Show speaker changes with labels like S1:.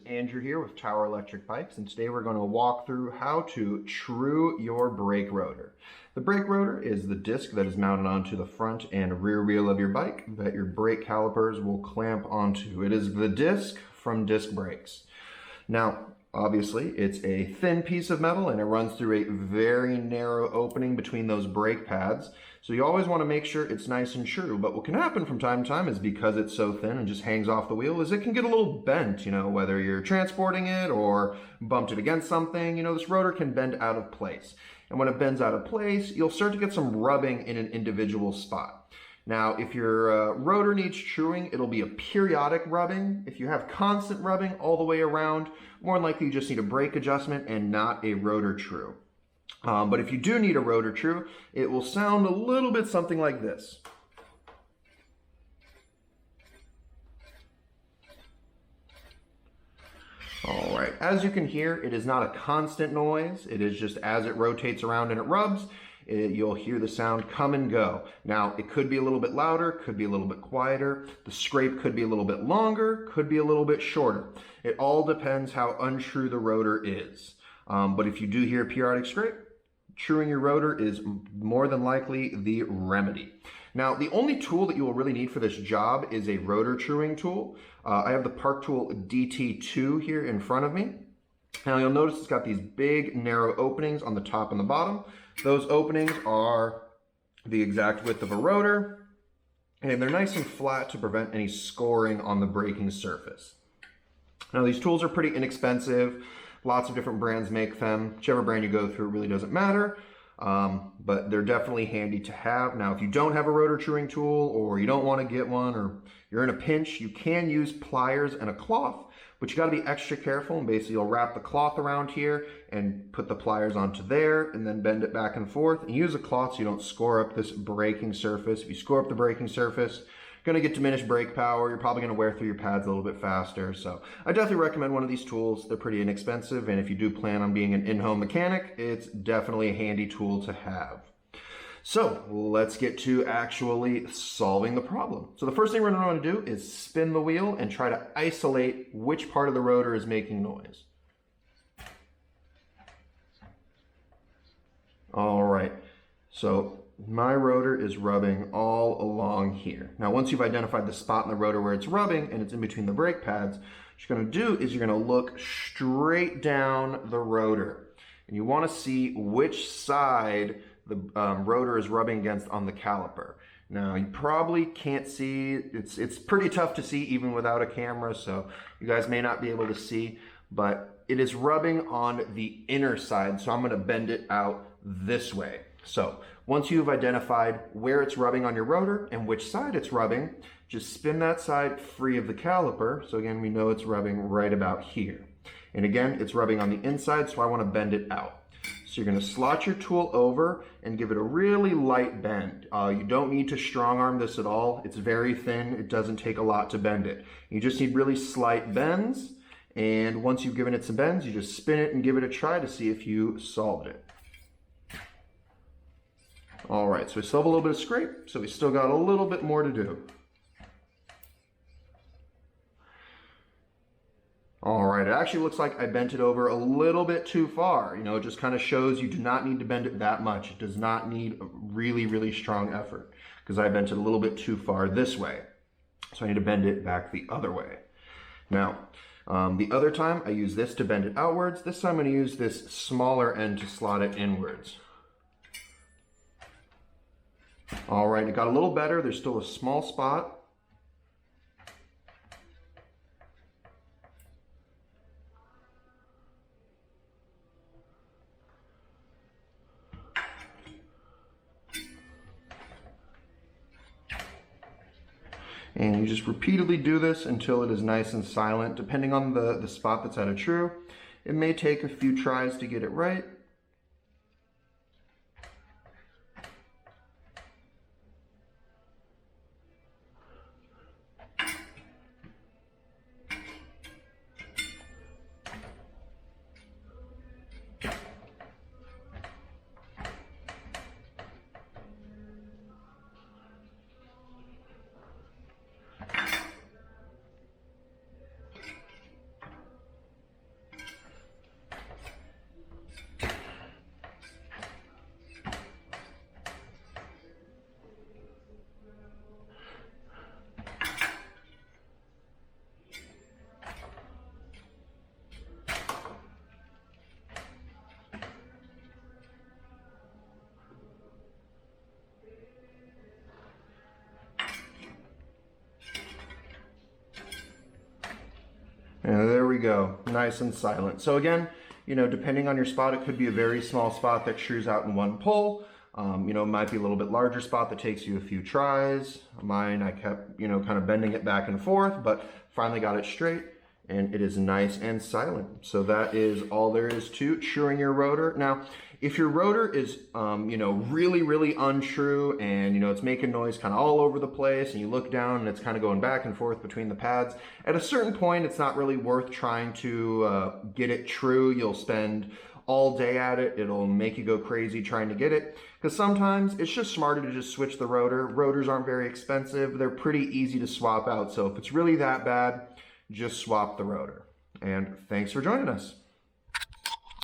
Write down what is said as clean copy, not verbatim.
S1: Andrew here with Tower Electric Bikes, and today we're going to walk through how to true your brake rotor. The brake rotor is the disc that is mounted onto the front and rear wheel of your bike that your brake calipers will clamp onto. It is the disc from disc brakes. Now, obviously, it's a thin piece of metal and it runs through a very narrow opening between those brake pads. So you always want to make sure it's nice and true. But what can happen from time to time is because it's so thin and just hangs off the wheel is it can get a little bent, whether you're transporting it or bumped it against something, this rotor can bend out of place. And when it bends out of place, you'll start to get some rubbing in an individual spot. Now, if your rotor needs truing, it'll be a periodic rubbing. If you have constant rubbing all the way around, more than likely you just need a brake adjustment and not a rotor true. But if you do need a rotor true, it will sound a little bit something like this. All right, as you can hear, it is not a constant noise. It is just as it rotates around and it rubs, you'll hear the sound come and go. Now, it could be a little bit louder, could be a little bit quieter. The scrape could be a little bit longer, could be a little bit shorter. It all depends how untrue the rotor is. But if you do hear a periodic scrape, truing your rotor is more than likely the remedy. Now, the only tool that you will really need for this job is a rotor truing tool. I have the Park Tool DT2 here in front of me. Now, you'll notice it's got these big, narrow openings on the top and the bottom. Those openings are the exact width of a rotor, and they're nice and flat to prevent any scoring on the braking surface. Now, these tools are pretty inexpensive. Lots of different brands make them. Whichever brand you go through, it really doesn't matter, but they're definitely handy to have. Now, if you don't have a rotor truing tool or you don't want to get one or you're in a pinch, you can use pliers and a cloth, but you got to be extra careful, and basically you'll wrap the cloth around here and put the pliers onto there and then bend it back and forth and use a cloth so you don't score up this braking surface. If you score up the braking surface, you're going to get diminished brake power. You're probably going to wear through your pads a little bit faster. So I definitely recommend one of these tools. They're pretty inexpensive, and if you do plan on being an in-home mechanic, it's definitely a handy tool to have. So let's get to actually solving the problem. So the first thing we're going to want to do is spin the wheel and try to isolate which part of the rotor is making noise. All right, so my rotor is rubbing all along here. Now, once you've identified the spot in the rotor where it's rubbing and it's in between the brake pads, what you're going to do is you're going to look straight down the rotor. And you want to see which side the rotor is rubbing against on the caliper. Now, you probably can't see. It's pretty tough to see even without a camera, so you guys may not be able to see, but it is rubbing on the inner side, so I'm going to bend it out this way. So once you've identified where it's rubbing on your rotor and which side it's rubbing, just spin that side free of the caliper. So again, we know it's rubbing right about here. And again, it's rubbing on the inside, so I want to bend it out. So you're going to slot your tool over and give it a really light bend. You don't need to strong arm this at all. It's very thin. It doesn't take a lot to bend it. You just need really slight bends. And once you've given it some bends, you just spin it and give it a try to see if you solved it. All right, so we still have a little bit of scrape, so we still got a little bit more to do. All right, it actually looks like I bent it over a little bit too far. It just kind of shows you do not need to bend it that much. It does not need a really, really strong effort because I bent it a little bit too far this way. So I need to bend it back the other way. Now, the other time I use this to bend it outwards. This time I'm going to use this smaller end to slot it inwards. All right, it got a little better. There's still a small spot. And you just repeatedly do this until it is nice and silent. Depending on the spot that's out of true, it may take a few tries to get it right. And there we go, nice and silent. So again, you know, depending on your spot, it could be a very small spot that shrews out in one pull. You know, it might be a little bit larger spot that takes you a few tries. Mine, I kept, you know, kind of bending it back and forth, but finally got it straight, and it is nice and silent. So that is all there is to truing your rotor. Now, if your rotor is, you know, really, really untrue and, you know, it's making noise kind of all over the place and you look down and it's kind of going back and forth between the pads, at a certain point, it's not really worth trying to get it true. You'll spend all day at it. It'll make you go crazy trying to get it, because sometimes it's just smarter to just switch the rotor. Rotors aren't very expensive. They're pretty easy to swap out. So if it's really that bad, just swap the rotor. And thanks for joining us.